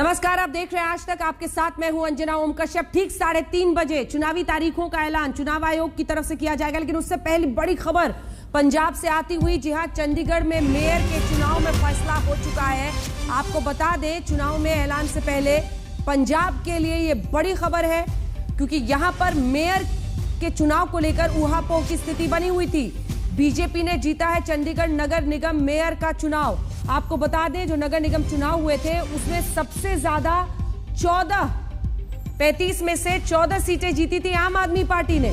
नमस्कार, आप देख रहे हैं आज तक। आपके साथ मैं हूं अंजना ओम कश्यप। ठीक 3:30 बजे चुनावी तारीखों का ऐलान चुनाव आयोग की तरफ से किया जाएगा, लेकिन उससे पहले बड़ी खबर पंजाब से आती हुई। जी हां, चंडीगढ़ में मेयर के चुनाव में फैसला हो चुका है। आपको बता दें, चुनाव में ऐलान से पहले पंजाब के लिए ये बड़ी खबर है, क्योंकि यहां पर मेयर के चुनाव को लेकर ऊहापोह की स्थिति बनी हुई थी। बीजेपी ने जीता है चंडीगढ़ नगर निगम मेयर का चुनाव। आपको बता दें, जो नगर निगम चुनाव हुए थे उसमें सबसे ज्यादा 35 में से 14 सीटें जीती थी आम आदमी पार्टी ने।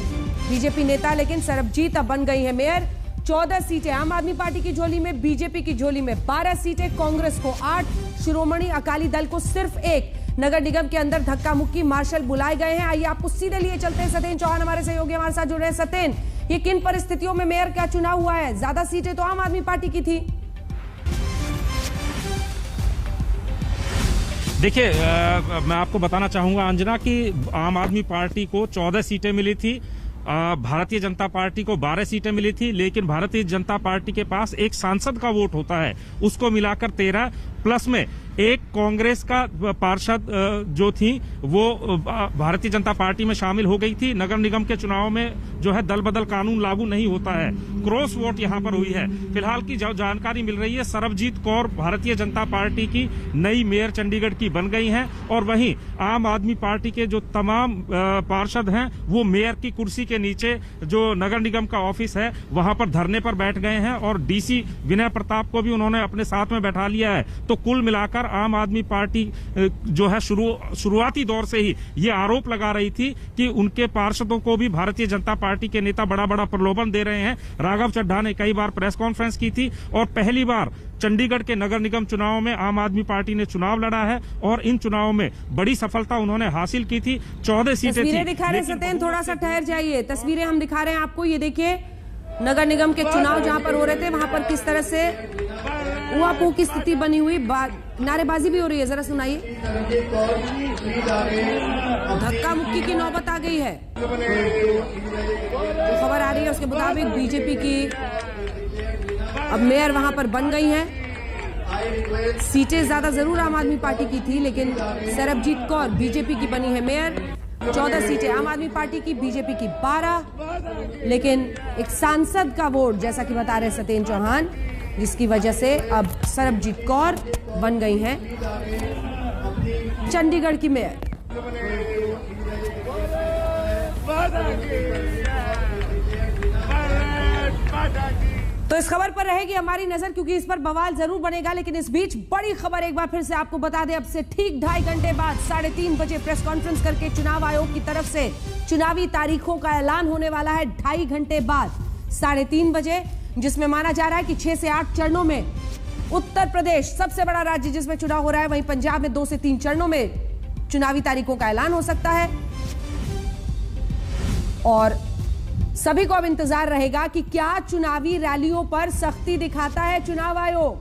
बीजेपी नेता लेकिन सरबजीत अब बन गई है मेयर। 14 सीटें आम आदमी पार्टी की झोली में, बीजेपी की झोली में 12 सीटें, कांग्रेस को 8, शिरोमणि अकाली दल को सिर्फ 1। नगर निगम के अंदर धक्का मुक्की मार्शल बुलाए गए हैं। आइए आपको सीधे लिए चलते हैं। सतेन चौहान हमारे सहयोगी हमारे साथ जुड़ रहे हैं। सतेन, ये किन परिस्थितियों में मेयर का चुनाव हुआ है? ज्यादा सीटें तो आम आदमी पार्टी की थी। देखिए, मैं आपको बताना चाहूंगा अंजना कि आम आदमी पार्टी को 14 सीटें मिली थी, भारतीय जनता पार्टी को 12 सीटें मिली थी, लेकिन भारतीय जनता पार्टी के पास एक सांसद का वोट होता है, उसको मिलाकर 13 प्लस में एक कांग्रेस का पार्षद जो थी वो भारतीय जनता पार्टी में शामिल हो गई थी। नगर निगम के चुनाव में जो है दल बदल कानून लागू नहीं होता है, क्रॉस वोट यहां पर हुई है। फिलहाल की जो जानकारी मिल रही है, सरबजीत कौर भारतीय जनता पार्टी की नई मेयर चंडीगढ़ की बन गई हैं, और वहीं आम आदमी पार्टी के जो तमाम पार्षद हैं वो मेयर की कुर्सी के नीचे जो नगर निगम का ऑफिस है वहां पर धरने पर बैठ गए हैं, और डीसी विनय प्रताप को भी उन्होंने अपने साथ में बैठा लिया है। तो कुल मिलाकर आम आदमी पार्टी जो है शुरुआती दौर से ही ये आरोप लगा रही थी कि उनके पार्षदों को भी भारतीय जनता पार्टी के नेता बड़ा बड़ा प्रलोभन दे रहे हैं। राघव चड्ढा ने कई बार प्रेस कॉन्फ्रेंस की थी, और पहली बार चंडीगढ़ के नगर निगम चुनाव में आम आदमी पार्टी ने चुनाव लड़ा है, और इन चुनावों में बड़ी सफलता उन्होंने हासिल की थी। 14 सीटें थी। दिखा रहे सतेन, थोड़ा सा ठहर जाइए। तस्वीरें हम दिखा रहे हैं आपको, ये देखिए नगर निगम के चुनाव जहां पर हो रहे थे वहां पर किस तरह से ऊहापोह की स्थिति बनी हुई, नारेबाजी भी हो रही है। जरा सुनाइए। धक्का मुक्की की नौबत आ गई है। जो खबर आ रही है उसके मुताबिक बीजेपी की अब मेयर वहां पर बन गई हैं। सीटें ज्यादा जरूर आम आदमी पार्टी की थी, लेकिन सरबजीत कौर बीजेपी की बनी है मेयर। 14 सीटें आम आदमी पार्टी की, बीजेपी की 12, लेकिन एक सांसद का वोट, जैसा कि बता रहे सतेन चौहान, जिसकी वजह से अब सरबजीत कौर बन गई हैं चंडीगढ़ की मेयर। तो इस खबर पर रहेगी हमारी नजर, क्योंकि इस पर बवाल जरूर बनेगा। लेकिन इस बीच बड़ी खबर एक बार फिर से आपको बता दें, अब से ठीक 2.5 घंटे बाद 3:30 बजे प्रेस कॉन्फ्रेंस करके चुनाव आयोग की तरफ से चुनावी तारीखों का ऐलान होने वाला है। 2.5 घंटे बाद 3:30 बजे, जिसमें माना जा रहा है कि 6 से 8 चरणों में उत्तर प्रदेश सबसे बड़ा राज्य जिसमें चुनाव हो रहा है, वहीं पंजाब में 2 से 3 चरणों में चुनावी तारीखों का ऐलान हो सकता है। और सभी को अब इंतजार रहेगा कि क्या चुनावी रैलियों पर सख्ती दिखाता है चुनाव आयोग,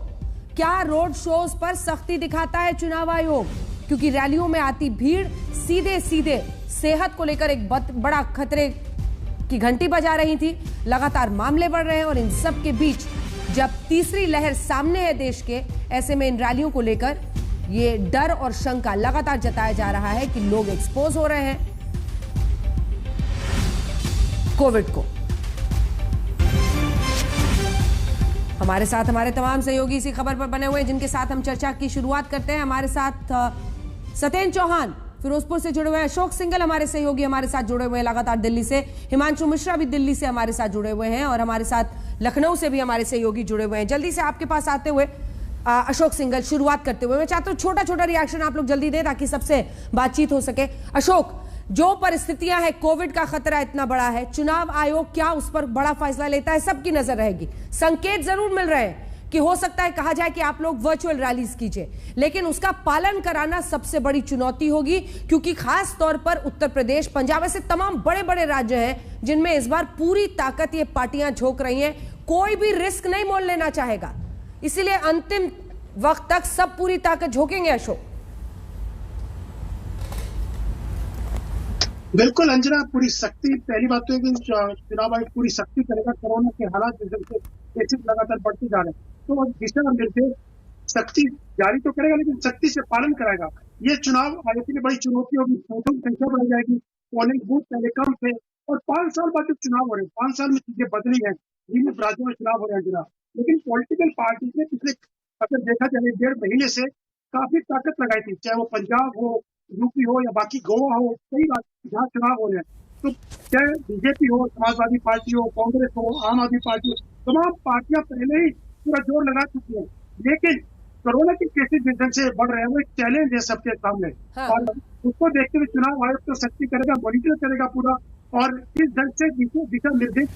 क्या रोड शोज पर सख्ती दिखाता है चुनाव आयोग, क्योंकि रैलियों में आती भीड़ सीधे सीधे सेहत को लेकर एक बड़ा खतरे की घंटी बजा रही थी। लगातार मामले बढ़ रहे हैं, और इन सब के बीच जब तीसरी लहर सामने है देश के, ऐसे में इन रैलियों को लेकर ये डर और शंका लगातार जताया जा रहा है कि लोग एक्सपोज हो रहे हैं कोविड को। हमारे साथ हमारे तमाम सहयोगी इसी खबर पर बने हुए हैं, जिनके साथ हम चर्चा की शुरुआत करते हैं। हमारे साथ सतेन चौहान फिरोजपुर से जुड़े हुए हैं, अशोक सिंघल हमारे सहयोगी हमारे साथ जुड़े हुए हैं लगातार दिल्ली से, हिमांशु मिश्रा भी दिल्ली से हमारे साथ जुड़े हुए हैं, और हमारे साथ लखनऊ से भी हमारे सहयोगी जुड़े हुए हैं। जल्दी से आपके पास आते हुए अशोक सिंघल, शुरुआत करते हुए मैं चाहता हूं छोटा छोटा रिएक्शन आप लोग जल्दी दें ताकि सबसे बातचीत हो सके। अशोक, जो परिस्थितियां हैं, कोविड का खतरा इतना बड़ा है, चुनाव आयोग क्या उस पर बड़ा फैसला लेता है? सबकी नजर रहेगी। संकेत जरूर मिल रहे हैं कि हो सकता है कहा जाए कि आप लोग वर्चुअल रैलीज कीजिए, लेकिन उसका पालन कराना सबसे बड़ी चुनौती होगी, क्योंकि खास तौर पर उत्तर प्रदेश, पंजाब, ऐसे तमाम बड़े बड़े राज्य हैं जिनमें इस बार पूरी ताकत ये पार्टियां झोंक रही हैं। कोई भी रिस्क नहीं मोल लेना चाहेगा, इसीलिए अंतिम वक्त तक सब पूरी ताकत झोंकेंगे। अशोक, बिल्कुल अंजना, पूरी सख्ती। पहली बात तो है कि चुनाव आयोग पूरी सख्ती करेगा। कोरोना के हालात जैसे केसेस लगातार बढ़ते जा रहे हैं, तो दिशा निर्देश सख्ती जारी तो करेगा, लेकिन सख्ती से पालन कराएगा। ये चुनाव आयोग के लिए बड़ी चुनौती होगी, वोटों की संख्या बढ़ जाएगी, पोलिंग बूथ पहले कम थे और 5 साल बाद जब चुनाव हो रहे हैं, 5 साल में चीजें बदली हैं, विभिन्न राज्यों में चुनाव हो रहे हैं जनाब। लेकिन पॉलिटिकल पार्टी ने पिछले, अगर देखा जाए, 1.5 महीने से काफी ताकत लगाई थी, चाहे वो पंजाब हो, यूपी हो या बाकी गोवा हो, कई राज्य जहाँ चुनाव हो रहे हैं। तो चाहे बीजेपी हो, समाजवादी पार्टी हो, कांग्रेस हो, आम आदमी पार्टी हो, तमाम पार्टियां पहले ही पूरा जोर लगा चुकी हैं। लेकिन कोरोना के केसेस जिस ढंग से बढ़ रहे हैं वो एक चैलेंज है सबके सामने। हाँ। और उसको देखते हुए चुनाव आयोग तो सख्ती करेगा, मॉनिटर करेगा पूरा, और किस ढंग से दिशा निर्देश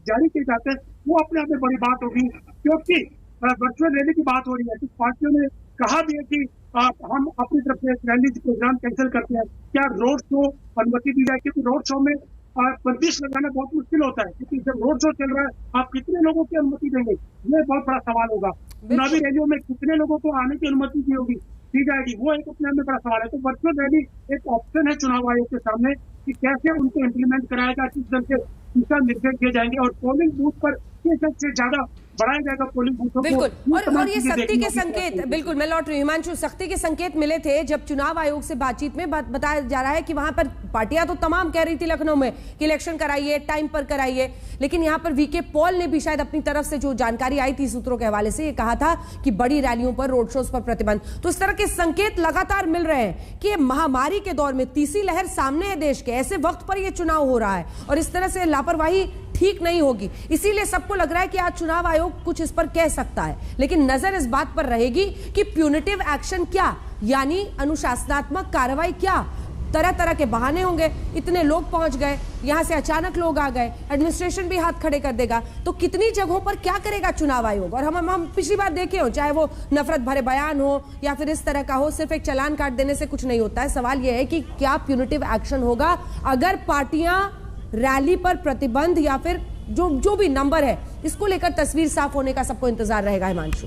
जारी किए जाते हैं वो अपने आप में बड़ी बात होगी। क्योंकि वर्चुअल रैली की बात हो रही है, कुछ पार्टियों ने कहा भी है कि हम अपनी तरफ से रैली प्रोग्राम कैंसिल करते हैं, क्या रोड शो अनुमति दी जाए, क्योंकि रोड शो में प्रतिश लगाना बहुत मुश्किल होता है, क्योंकि जब रोड शो चल रहा है आप कितने लोगों की अनुमति देंगे, ये बहुत बड़ा सवाल होगा। चुनावी रैलियों में कितने लोगों को आने की अनुमति दी जाएगी, वो एक अपने में बड़ा सवाल है। तो वर्चुअल रैली एक ऑप्शन है चुनाव आयोग के सामने कि कैसे उनको इम्प्लीमेंट कराएगा, किस ढंग से दिशा निर्देश दिए जाएंगे और पोलिंग बूथ पर किस ढंग से ज्यादा बढ़ाया जाएगा पोलिंग बूथों को। बिल्कुल, और ये सख्ती के संकेत, बिल्कुल मैं लौट रही हूं हिमांशु, सख्ती के संकेत मिले थे जब चुनाव आयोग से बातचीत में बताया जा रहा है कि वहां पर पार्टियां तो तमाम कह रही थी लखनऊ में कि इलेक्शन कराइए, टाइम पर कराइए, लेकिन यहां पर वीके पॉल ने भी शायद अपनी तरफ से जो जानकारी आई थी सूत्रों के हवाले से ये कहा था कि बड़ी रैलियों पर, रोड शोज पर प्रतिबंध। तो इस तरह के संकेत लगातार मिल रहे हैं कि महामारी के दौर में तीसरी लहर सामने है देश के, ऐसे वक्त पर यह चुनाव हो रहा है और इस तरह से लापरवाही ठीक नहीं होगी। इसीलिए सबको लग रहा है कि आज चुनाव आयोग कुछ इस पर कह सकता है, लेकिन नजर इस बात पर रहेगी कि प्यूनिटिव एक्शन क्या, यानी अनुशासनात्मक कार्रवाई क्या। तरह तरह के बहाने होंगे, इतने लोग पहुंच गए, यहां से अचानक लोग आ गए, एडमिनिस्ट्रेशन भी हाथ खड़े कर देगा, तो कितनी जगहों पर क्या करेगा चुनाव आयोग। और हम पिछली बार देखे हो, चाहे वो नफरत भरे बयान हो या फिर इस तरह का हो, सिर्फ एक चालान काट देने से कुछ नहीं होता है। सवाल यह है कि क्या प्यूनिटिव एक्शन होगा अगर पार्टियां रैली पर प्रतिबंध या फिर जो भी नंबर है, इसको लेकर तस्वीर साफ होने का सबको इंतजार रहेगा। हिमांशु,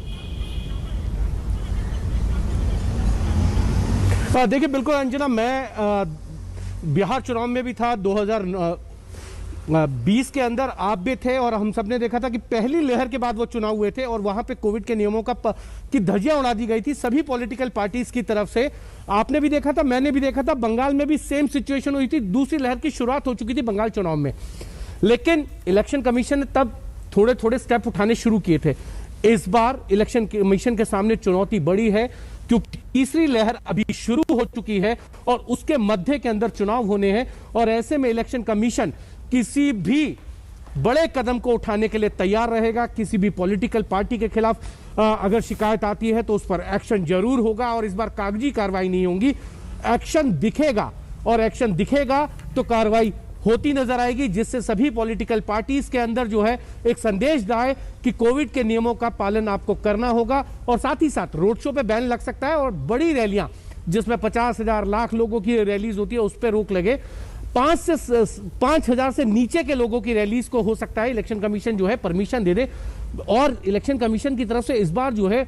देखिए बिल्कुल अंजना, मैं बिहार चुनाव में भी था 2020 के अंदर, आप भी थे और हम सब ने देखा था कि पहली लहर के बाद वो चुनाव हुए थे और वहां पे कोविड के नियमों की धज्जियां उड़ा दी गई थी सभी पॉलिटिकल पार्टीज की तरफ से। आपने भी देखा था, मैंने भी देखा था, बंगाल में भी सेम सिचुएशन हुई थी, दूसरी लहर की शुरुआत हो चुकी थी बंगाल चुनाव में, लेकिन इलेक्शन कमीशन ने तब थोड़े थोड़े स्टेप उठाने शुरू किए थे। इस बार इलेक्शन कमीशन के सामने चुनौती बड़ी है क्योंकि तीसरी लहर अभी शुरू हो चुकी है और उसके मध्य के अंदर चुनाव होने हैं और ऐसे में इलेक्शन कमीशन किसी भी बड़े कदम को उठाने के लिए तैयार रहेगा। किसी भी पॉलिटिकल पार्टी के खिलाफ अगर शिकायत आती है तो उस पर एक्शन जरूर होगा और इस बार कागजी कार्रवाई नहीं होगी, एक्शन दिखेगा और एक्शन दिखेगा तो कार्रवाई होती नजर आएगी, जिससे सभी पॉलिटिकल पार्टीज के अंदर जो है एक संदेश जाए कि कोविड के नियमों का पालन आपको करना होगा। और साथ ही साथ रोड शो पे बैन लग सकता है और बड़ी रैलियां जिसमें 50,000 लाख लोगों की रैलीज होती है उस पर रोक लगे। 5,000 से नीचे के लोगों की रैलीज को हो सकता है इलेक्शन कमीशन जो है परमिशन दे दे और इलेक्शन कमीशन की तरफ से इस बार जो है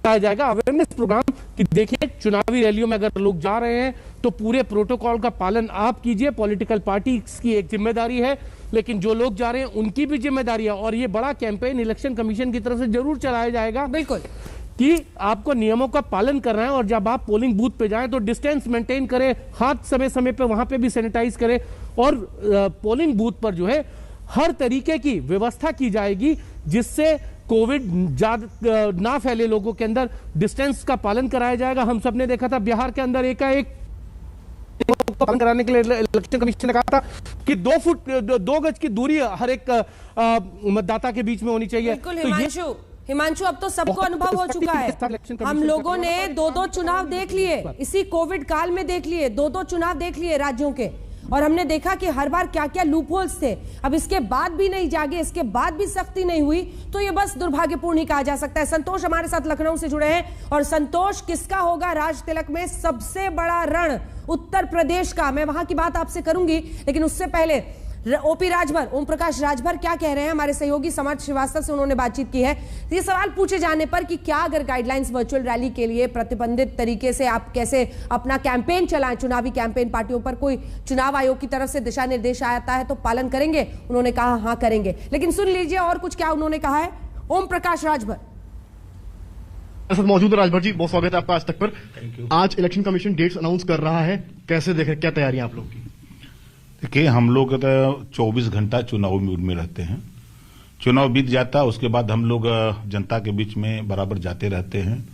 जाएगा अवेयरनेस प्रोग्राम कि देखिए चुनावी रैलियों में अगर लोग जा रहे हैं तो पूरे प्रोटोकॉल का पालन आप कीजिए, पॉलिटिकल पार्टी की एक जिम्मेदारी है, लेकिन जो लोग जा रहे हैं उनकी भी जिम्मेदारी है। और ये बड़ा कैंपेन इलेक्शन कमीशन की तरफ से जरूर चलाया जाएगा, बिल्कुल, कि आपको नियमों का पालन करना है और जब आप पोलिंग बूथ पे जाएं तो डिस्टेंस मेंटेन करें, हाथ समय समय पे वहां पे भी सैनिटाइज करें और पोलिंग बूथ पर जो है हर तरीके की व्यवस्था की जाएगी जिससे कोविड ना फैले, लोगों के अंदर डिस्टेंस का पालन कराया जाएगा। हम सब ने देखा था बिहार के अंदर एकाएक पालन कराने के लिए इलेक्शन कमीशन ने कहा था कि 2 गज की दूरी हर एक मतदाता के बीच में होनी चाहिए। बिल्कुल हिमांशु, अब तो सबको अनुभव हो चुका है। हम लोगों ने 2 चुनाव देख लिए, इसी कोविड काल में देख लिए, 2 चुनाव देख लिए राज्यों के, और हमने देखा कि हर बार क्या क्या लूपहोल्स थे। अब इसके बाद भी नहीं जागे, इसके बाद भी सख्ती नहीं हुई तो ये बस दुर्भाग्यपूर्ण ही कहा जा सकता है। संतोष हमारे साथ लखनऊ से जुड़े हैं और संतोष, किसका होगा राज तिलक में सबसे बड़ा रण? उत्तर प्रदेश का। मैं वहां की बात आपसे करूंगी, लेकिन उससे पहले ओपी राजभर, ओम प्रकाश राजभर क्या कह रहे हैं? हमारे सहयोगी समाज श्रीवास्तव से उन्होंने बातचीत की है। ये सवाल पूछे जाने पर कि क्या अगर गाइडलाइंस वर्चुअल रैली के लिए प्रतिबंधित तरीके से आप कैसे अपना कैंपेन चलाएं, चुनावी कैंपेन, पार्टियों पर कोई चुनाव आयोग की तरफ से दिशा निर्देश आता है तो पालन करेंगे? उन्होंने कहा हाँ करेंगे, लेकिन सुन लीजिए और कुछ क्या उन्होंने कहा है। ओम प्रकाश राजभर। सर मौजूद है राजभर जी, बहुत स्वागत है आपका आज तक पर। आज इलेक्शन कमीशन डेट्स अनाउंस कर रहा है, कैसे देख रहे, क्या तैयारियां आप लोगों की? देखिए, हम लोग 24 घंटा चुनाव मूड में रहते हैं। चुनाव बीत जाता है, उसके बाद हम लोग जनता के बीच में बराबर जाते रहते हैं।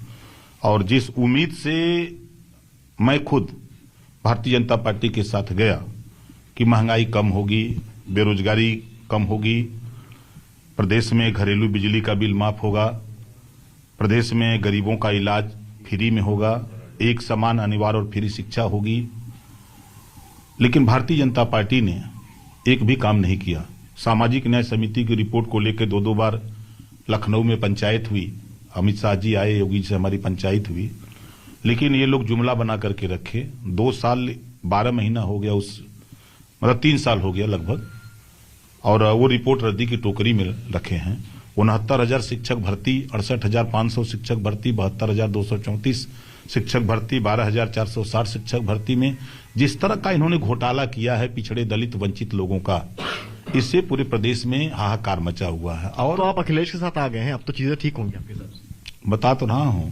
और जिस उम्मीद से मैं खुद भारतीय जनता पार्टी के साथ गया कि महंगाई कम होगी, बेरोजगारी कम होगी, प्रदेश में घरेलू बिजली का बिल माफ होगा, प्रदेश में गरीबों का इलाज फ्री में होगा, एक समान अनिवार्य और फ्री शिक्षा होगी, लेकिन भारतीय जनता पार्टी ने एक भी काम नहीं किया। सामाजिक न्याय समिति की रिपोर्ट को लेकर 2 बार लखनऊ में पंचायत हुई, अमित शाह जी आए, योगी जी से हमारी पंचायत हुई, लेकिन ये लोग जुमला बना करके रखे। 2 साल 12 महीना हो गया, मतलब 3 साल हो गया लगभग, और वो रिपोर्ट रद्दी की टोकरी में रखे हैं। 69,000 शिक्षक भर्ती, 68,500 शिक्षक भर्ती, 72,234 शिक्षक भर्ती, 12,460 शिक्षक भर्ती में जिस तरह का इन्होंने घोटाला किया है पिछड़े दलित वंचित लोगों का, इससे पूरे प्रदेश में हाहाकार मचा हुआ है। और तो आप अखिलेश के साथ आ गए हैं, अब तो चीजें ठीक होंगी आपके साथ। बता तो रहा हूं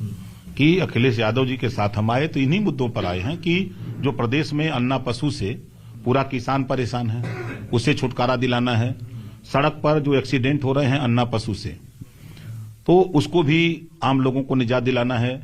कि अखिलेश यादव जी के साथ हम आए तो इन्हीं मुद्दों पर आए हैं कि जो प्रदेश में अन्ना पशु से पूरा किसान परेशान है, उसे छुटकारा दिलाना है। सड़क पर जो एक्सीडेंट हो रहे हैं अन्ना पशु से, तो उसको भी आम लोगों को निजात दिलाना है।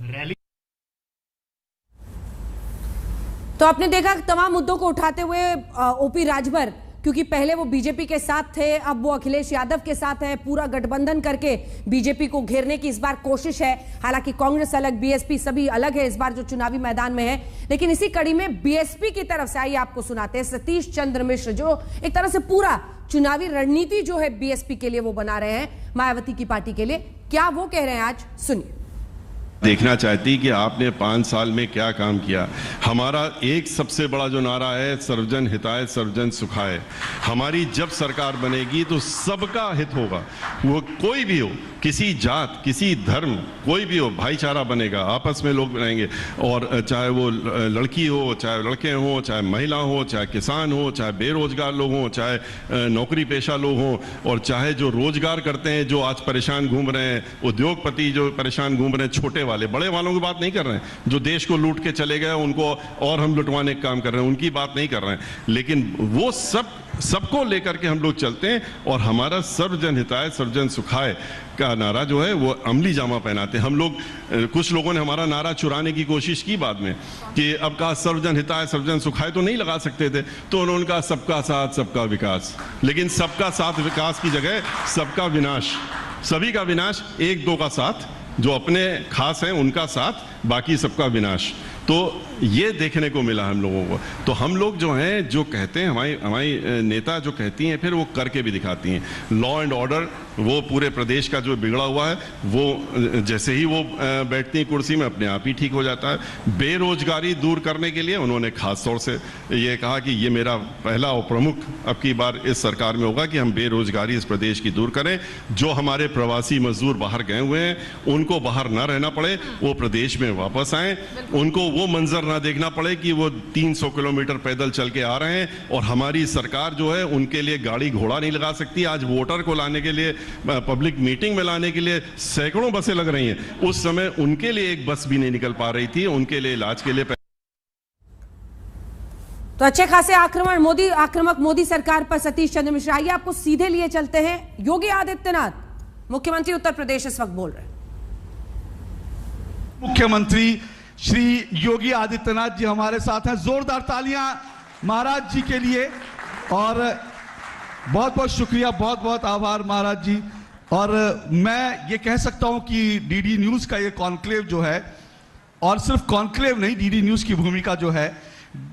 तो आपने देखा तमाम मुद्दों को उठाते हुए ओपी राजभर, क्योंकि पहले वो बीजेपी के साथ थे, अब वो अखिलेश यादव के साथ है, पूरा गठबंधन करके बीजेपी को घेरने की इस बार कोशिश है। हालांकि कांग्रेस अलग, बीएसपी सभी अलग है इस बार जो चुनावी मैदान में है। लेकिन इसी कड़ी में बीएसपी की तरफ से आइए आपको सुनाते हैं सतीश चंद्र मिश्र, जो एक तरह से पूरा चुनावी रणनीति जो है बीएसपी के लिए वो बना रहे हैं, मायावती की पार्टी के लिए। क्या वो कह रहे हैं आज, सुनिए। देखना चाहती कि आपने 5 साल में क्या काम किया। हमारा एक सबसे बड़ा जो नारा है, सर्वजन हिताय सर्वजन सुखाय। हमारी जब सरकार बनेगी तो सबका हित होगा, वो कोई भी हो, किसी जात, किसी धर्म, कोई भी हो, भाईचारा बनेगा, आपस में लोग रहेंगे। और चाहे वो लड़की हो, चाहे लड़के हो, चाहे महिला हो, चाहे किसान हो, चाहे बेरोजगार लोग हों, चाहे नौकरी पेशा लोग हों, और चाहे जो रोजगार करते हैं, जो आज परेशान घूम रहे हैं, उद्योगपति जो परेशान घूम रहे हैं, छोटे वाले, बड़े वालों की बात नहीं कर रहे हैं, जो देश को लूट के चले गए उनको और हम लुटवाने का काम कर रहे हैं, उनकी बात नहीं कर रहे हैं। लेकिन वो सबको लेकर के हम लोग चलते हैं, और हमारा सर्वजन हिताय सर्वजन सुखाय का नारा जो है वो अमली जामा पहनाते हैं हम लोग। कुछ लोगों ने हमारा नारा चुराने की कोशिश की बाद में कि अब कहा सर्वजन हिताय सर्वजन सुखाय तो नहीं लगा सकते थे, तो उन्होंने कहा सबका साथ सबका विकास। लेकिन सबका साथ विकास की जगह सबका विनाश, सभी का विनाश, 1-2 का साथ, जो अपने खास हैं उनका साथ, बाकी सबका विनाश। तो ये देखने को मिला हम लोगों को। तो हम लोग जो हैं, जो कहते हैं, हमारी नेता जो कहती हैं, फिर वो करके भी दिखाती हैं। लॉ एंड ऑर्डर वो पूरे प्रदेश का जो बिगड़ा हुआ है, वो जैसे ही वो बैठती हैं कुर्सी में अपने आप ही ठीक हो जाता है। बेरोजगारी दूर करने के लिए उन्होंने खास तौर से ये कहा कि ये मेरा पहला और प्रमुख अब की बार इस सरकार में होगा कि हम बेरोजगारी इस प्रदेश की दूर करें। जो हमारे प्रवासी मजदूर बाहर गए हुए हैं, उनको बाहर ना रहना पड़े, वो प्रदेश में वापस आएँ, उनको वो मंजर ना देखना पड़े कि वो 300 किलोमीटर पैदल चल के आ रहे हैं, और हमारी सरकार जो है उनके लिए गाड़ी घोड़ा नहीं लगा सकती। आज वोटर को लाने के लिए, पब्लिक मीटिंग में लाने के लिए सैकड़ों बसें लग रही हैं। उस समय उनके लिए एक बस भी नहीं निकल पा रही थी, उनके लिए इलाज के लिए। तो अच्छे खासे आक्रामक मोदी सरकार पर सतीश चंद्र मिश्रा। आइए आपको सीधे लिए चलते हैं। योगी आदित्यनाथ, मुख्यमंत्री उत्तर प्रदेश, इस वक्त बोल रहे हैं। मुख्यमंत्री श्री योगी आदित्यनाथ जी हमारे साथ हैं। जोरदार तालियां महाराज जी के लिए, और बहुत बहुत शुक्रिया, बहुत बहुत आभार महाराज जी। और मैं ये कह सकता हूं कि डीडी न्यूज का ये कॉन्क्लेव जो है, और सिर्फ कॉन्क्लेव नहीं, डीडी न्यूज की भूमिका जो है,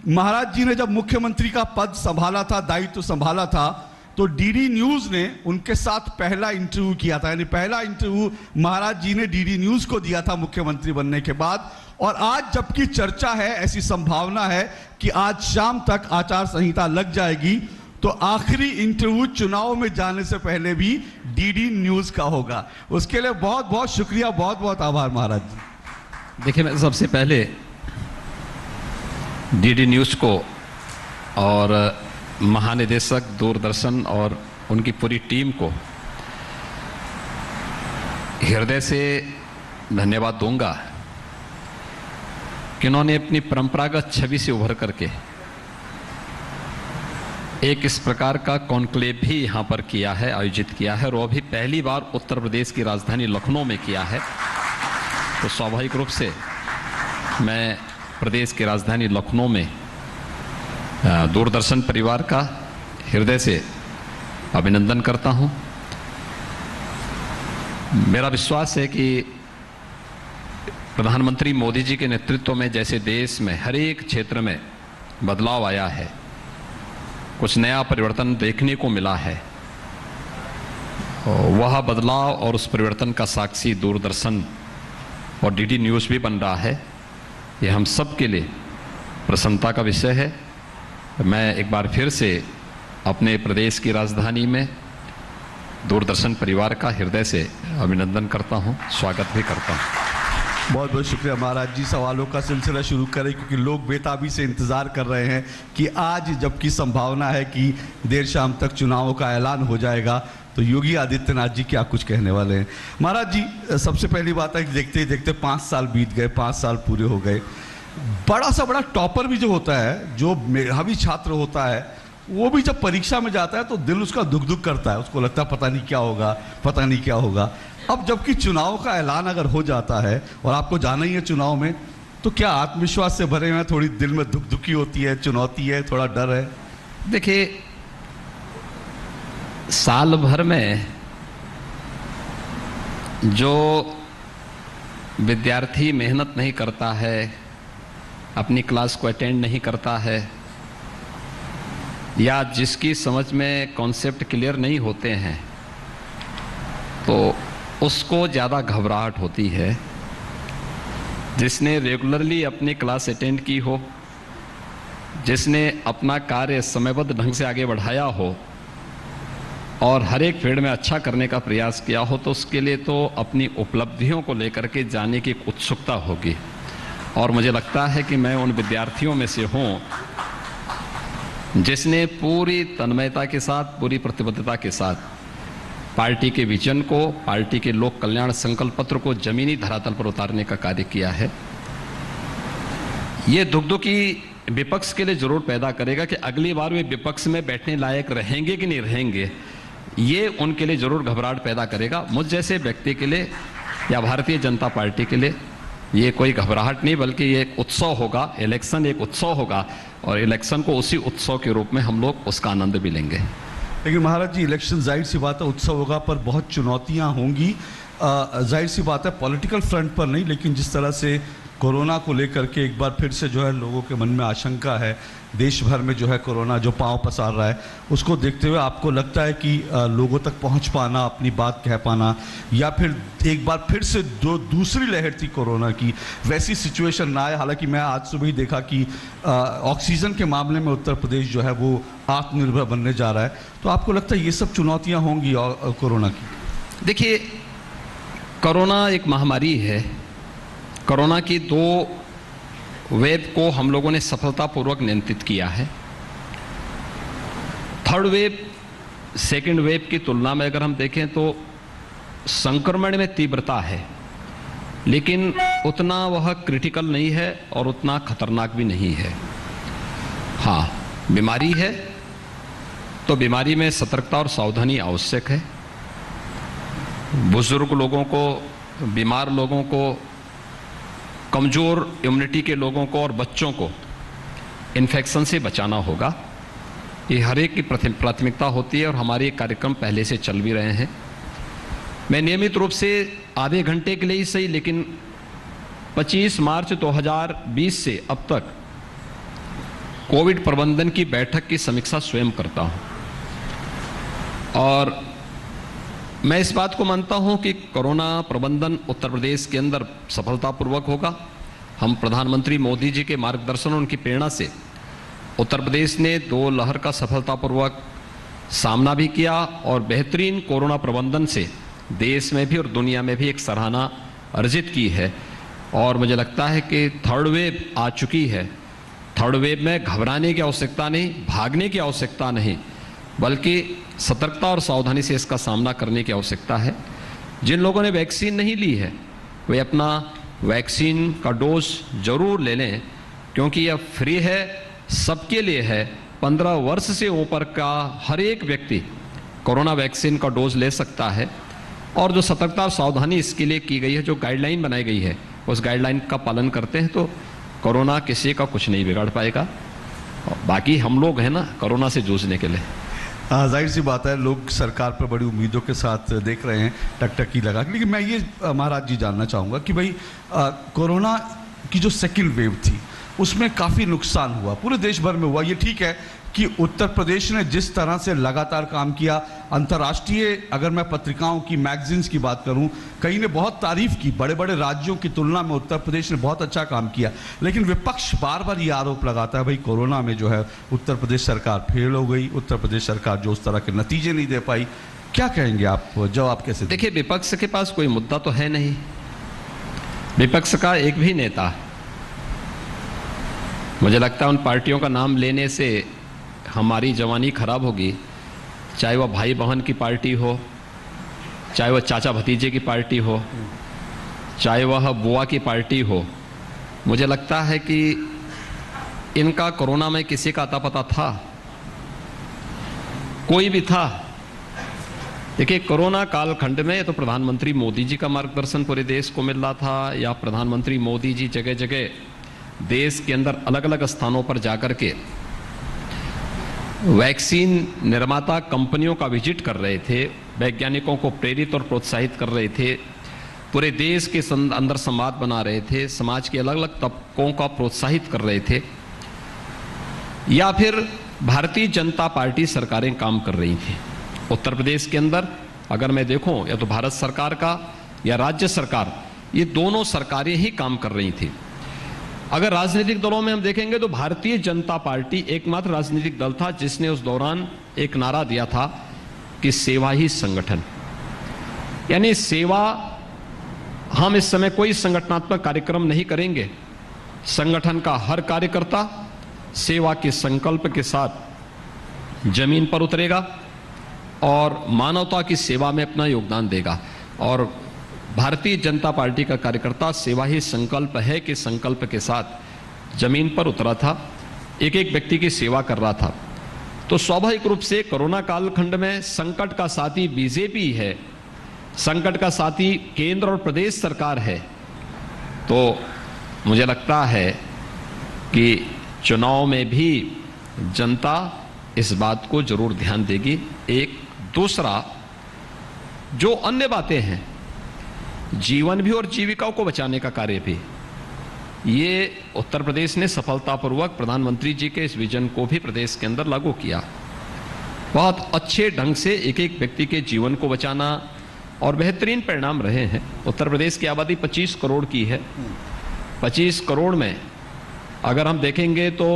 महाराज जी ने जब मुख्यमंत्री का पद संभाला था, दायित्व संभाला था, तो डीडी न्यूज ने उनके साथ पहला इंटरव्यू किया था। यानी पहला इंटरव्यू महाराज जी ने डीडी न्यूज को दिया था मुख्यमंत्री बनने के बाद। और आज जबकि चर्चा है, ऐसी संभावना है कि आज शाम तक आचार संहिता लग जाएगी, तो आखिरी इंटरव्यू चुनाव में जाने से पहले भी डीडी न्यूज का होगा। उसके लिए बहुत बहुत शुक्रिया, बहुत बहुत आभार महाराज जी। देखिए, मैं सबसे पहले डीडी न्यूज को और महानिदेशक दूरदर्शन और उनकी पूरी टीम को हृदय से धन्यवाद दूंगा कि उन्होंने अपनी परंपरागत छवि से उभर करके एक इस प्रकार का कॉन्क्लेव भी यहां पर किया है, आयोजित किया है, और वो भी पहली बार उत्तर प्रदेश की राजधानी लखनऊ में किया है। तो स्वाभाविक रूप से मैं प्रदेश की राजधानी लखनऊ में दूरदर्शन परिवार का हृदय से अभिनंदन करता हूं। मेरा विश्वास है कि प्रधानमंत्री मोदी जी के नेतृत्व में जैसे देश में हर एक क्षेत्र में बदलाव आया है, कुछ नया परिवर्तन देखने को मिला है, वह बदलाव और उस परिवर्तन का साक्षी दूरदर्शन और डीडी न्यूज़ भी बन रहा है। यह हम सब के लिए प्रसन्नता का विषय है। मैं एक बार फिर से अपने प्रदेश की राजधानी में दूरदर्शन परिवार का हृदय से अभिनंदन करता हूं, स्वागत भी करता हूं। बहुत बहुत शुक्रिया महाराज जी। सवालों का सिलसिला शुरू करें क्योंकि लोग बेताबी से इंतज़ार कर रहे हैं कि आज जबकि संभावना है कि देर शाम तक चुनावों का ऐलान हो जाएगा, तो योगी आदित्यनाथ जी क्या कुछ कहने वाले हैं। महाराज जी, सबसे पहली बात है कि देखते ही देखते 5 साल बीत गए, 5 साल पूरे हो गए। बड़ा सा बड़ा टॉपर भी जो होता है, जो मेधावी छात्र होता है, वो भी जब परीक्षा में जाता है तो दिल उसका दुख दुख करता है, उसको लगता है पता नहीं क्या होगा, पता नहीं क्या होगा। अब जबकि चुनाव का ऐलान अगर हो जाता है और आपको जाना ही है चुनाव में, तो क्या आत्मविश्वास से भरे हुए थोड़ी दिल में दुख दुखी होती है, चुनौती है, थोड़ा डर है? देखिए, साल भर में जो विद्यार्थी मेहनत नहीं करता है, अपनी क्लास को अटेंड नहीं करता है, या जिसकी समझ में कॉन्सेप्ट क्लियर नहीं होते हैं, तो उसको ज़्यादा घबराहट होती है। जिसने रेगुलरली अपनी क्लास अटेंड की हो, जिसने अपना कार्य समयबद्ध ढंग से आगे बढ़ाया हो और हर एक फील्ड में अच्छा करने का प्रयास किया हो, तो उसके लिए तो अपनी उपलब्धियों को लेकर के जाने की एक उत्सुकता होगी। और मुझे लगता है कि मैं उन विद्यार्थियों में से हूँ जिसने पूरी तन्मयता के साथ, पूरी प्रतिबद्धता के साथ पार्टी के विजन को, पार्टी के लोक कल्याण संकल्प पत्र को जमीनी धरातल पर उतारने का कार्य किया है। ये दुखदुखी विपक्ष के लिए जरूर पैदा करेगा कि अगली बार वे विपक्ष में बैठने लायक रहेंगे कि नहीं रहेंगे। ये उनके लिए जरूर घबराहट पैदा करेगा। मुझ जैसे व्यक्ति के लिए या भारतीय जनता पार्टी के लिए ये कोई घबराहट नहीं, बल्कि ये एक उत्सव होगा। इलेक्शन एक उत्सव होगा और इलेक्शन को उसी उत्सव के रूप में हम लोग उसका आनंद भी लेंगे। लेकिन महाराज जी, इलेक्शन जाहिर सी बात है उत्सव होगा, पर बहुत चुनौतियां होंगी। जाहिर सी बात है पॉलिटिकल फ्रंट पर नहीं, लेकिन जिस तरह से कोरोना को लेकर के एक बार फिर से जो है लोगों के मन में आशंका है, देश भर में जो है कोरोना जो पांव पसार रहा है, उसको देखते हुए आपको लगता है कि लोगों तक पहुंच पाना, अपनी बात कह पाना, या फिर एक बार फिर से जो दूसरी लहर थी कोरोना की वैसी सिचुएशन ना आए? हालांकि मैं आज सुबह ही देखा कि ऑक्सीजन के मामले में उत्तर प्रदेश जो है वो आत्मनिर्भर बनने जा रहा है। तो आपको लगता है ये सब चुनौतियाँ होंगी कोरोना की? देखिए, कोरोना एक महामारी है। कोरोना की 2 वेव को हम लोगों ने सफलतापूर्वक नियंत्रित किया है। थर्ड वेव, सेकेंड वेव की तुलना में अगर हम देखें तो संक्रमण में तीव्रता है, लेकिन उतना वह क्रिटिकल नहीं है और उतना खतरनाक भी नहीं है। हाँ, बीमारी है तो बीमारी में सतर्कता और सावधानी आवश्यक है। बुजुर्ग लोगों को, बीमार लोगों को, कमजोर इम्यूनिटी के लोगों को और बच्चों को इन्फेक्शन से बचाना होगा। ये हर एक की प्राथमिकता होती है और हमारे कार्यक्रम पहले से चल भी रहे हैं। मैं नियमित रूप से आधे घंटे के लिए ही सही, लेकिन 25 मार्च 2020 से अब तक कोविड प्रबंधन की बैठक की समीक्षा स्वयं करता हूं और मैं इस बात को मानता हूं कि कोरोना प्रबंधन उत्तर प्रदेश के अंदर सफलतापूर्वक होगा। हम प्रधानमंत्री मोदी जी के मार्गदर्शन और उनकी प्रेरणा से उत्तर प्रदेश ने 2 लहर का सफलतापूर्वक सामना भी किया और बेहतरीन कोरोना प्रबंधन से देश में भी और दुनिया में भी एक सराहना अर्जित की है। और मुझे लगता है कि थर्ड वेव आ चुकी है। थर्ड वेव में घबराने की आवश्यकता नहीं, भागने की आवश्यकता नहीं, बल्कि सतर्कता और सावधानी से इसका सामना करने की आवश्यकता है। जिन लोगों ने वैक्सीन नहीं ली है वे अपना वैक्सीन का डोज जरूर ले लें, क्योंकि यह फ्री है, सबके लिए है। 15 वर्ष से ऊपर का हर एक व्यक्ति कोरोना वैक्सीन का डोज ले सकता है। और जो सतर्कता और सावधानी इसके लिए की गई है, जो गाइडलाइन बनाई गई है, उस गाइडलाइन का पालन करते हैं तो कोरोना किसी का कुछ नहीं बिगाड़ पाएगा। बाकी हम लोग हैं ना कोरोना से जूझने के लिए। जाहिर सी बात है, लोग सरकार पर बड़ी उम्मीदों के साथ देख रहे हैं टकटकी लगा। लेकिन मैं ये महाराज जी जानना चाहूँगा कि भाई कोरोना की जो सेकेंड वेव थी उसमें काफ़ी नुकसान हुआ, पूरे देश भर में हुआ। ये ठीक है कि उत्तर प्रदेश ने जिस तरह से लगातार काम किया, अंतर्राष्ट्रीय अगर मैं पत्रिकाओं की, मैगजीन्स की बात करूं, कई ने बहुत तारीफ की, बड़े बड़े राज्यों की तुलना में उत्तर प्रदेश ने बहुत अच्छा काम किया। लेकिन विपक्ष बार बार ये आरोप लगाता है भाई कोरोना में जो है उत्तर प्रदेश सरकार फेल हो गई, उत्तर प्रदेश सरकार जो उस तरह के नतीजे नहीं दे पाई। क्या कहेंगे आप, जवाब कैसे? देखिए, विपक्ष के पास कोई मुद्दा तो है नहीं। विपक्ष का एक भी नेता, मुझे लगता है उन पार्टियों का नाम लेने से हमारी जवानी खराब होगी, चाहे वह भाई बहन की पार्टी हो, चाहे वह चाचा भतीजे की पार्टी हो, चाहे वह बुआ की पार्टी हो। मुझे लगता है कि इनका कोरोना में किसी का अता पता था, कोई भी था। देखिए, कोरोना कालखंड में तो प्रधानमंत्री मोदी जी का मार्गदर्शन पूरे देश को मिल रहा था, या प्रधानमंत्री मोदी जी जगह जगह देश के अंदर अलग अलग स्थानों पर जाकर के वैक्सीन निर्माता कंपनियों का विजिट कर रहे थे, वैज्ञानिकों को प्रेरित और प्रोत्साहित कर रहे थे, पूरे देश के अंदर संवाद बना रहे थे, समाज के अलग अलग तबकों का प्रोत्साहित कर रहे थे। या फिर भारतीय जनता पार्टी सरकारें काम कर रही थी। उत्तर प्रदेश के अंदर अगर मैं देखूं, या तो भारत सरकार का या राज्य सरकार, ये दोनों सरकारें ही काम कर रही थी। अगर राजनीतिक दलों में हम देखेंगे तो भारतीय जनता पार्टी एकमात्र राजनीतिक दल था जिसने उस दौरान एक नारा दिया था कि सेवा ही संगठन, यानी सेवा। हम इस समय कोई संगठनात्मक कार्यक्रम नहीं करेंगे, संगठन का हर कार्यकर्ता सेवा के संकल्प के साथ जमीन पर उतरेगा और मानवता की सेवा में अपना योगदान देगा। और भारतीय जनता पार्टी का कार्यकर्ता सेवा ही संकल्प है कि संकल्प के साथ जमीन पर उतरा था, एक एक व्यक्ति की सेवा कर रहा था। तो स्वाभाविक रूप से कोरोना कालखंड में संकट का साथी बीजेपी है, संकट का साथी केंद्र और प्रदेश सरकार है। तो मुझे लगता है कि चुनाव में भी जनता इस बात को जरूर ध्यान देगी। एक दूसरा, जो अन्य बातें हैं, जीवन भी और जीविकाओं को बचाने का कार्य भी, ये उत्तर प्रदेश ने सफलतापूर्वक प्रधानमंत्री जी के इस विजन को भी प्रदेश के अंदर लागू किया। बहुत अच्छे ढंग से एक एक व्यक्ति के जीवन को बचाना और बेहतरीन परिणाम रहे हैं। उत्तर प्रदेश की आबादी 25 करोड़ की है। 25 करोड़ में अगर हम देखेंगे तो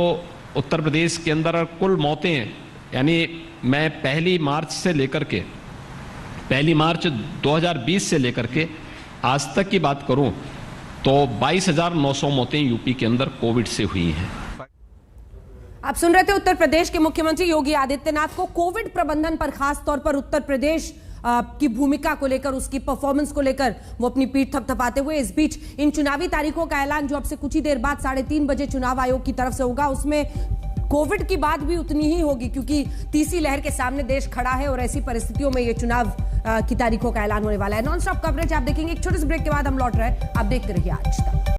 उत्तर प्रदेश के अंदर कुल मौतें, यानी मैं पहली मार्च 2020 से लेकर के आज तक की बात करूं तो 22,900 मौतें यूपी के अंदर कोविड से हुई हैं। आप सुन रहे थे उत्तर प्रदेश के मुख्यमंत्री योगी आदित्यनाथ को कोविड प्रबंधन पर, खास तौर पर उत्तर प्रदेश की भूमिका को लेकर, उसकी परफॉर्मेंस को लेकर वो अपनी पीठ थपथपाते हुए। इस बीच इन चुनावी तारीखों का ऐलान जो अब से कुछ ही देर बाद 3:30 बजे चुनाव आयोग की तरफ से होगा, उसमें कोविड की बात भी उतनी ही होगी, क्योंकि तीसरी लहर के सामने देश खड़ा है और ऐसी परिस्थितियों में ये चुनाव की तारीखों का ऐलान होने वाला है। नॉन स्टॉप कवरेज आप देखेंगे। एक छोटे से ब्रेक के बाद हम लौट रहे हैं। आप देखते रहिए आज तक।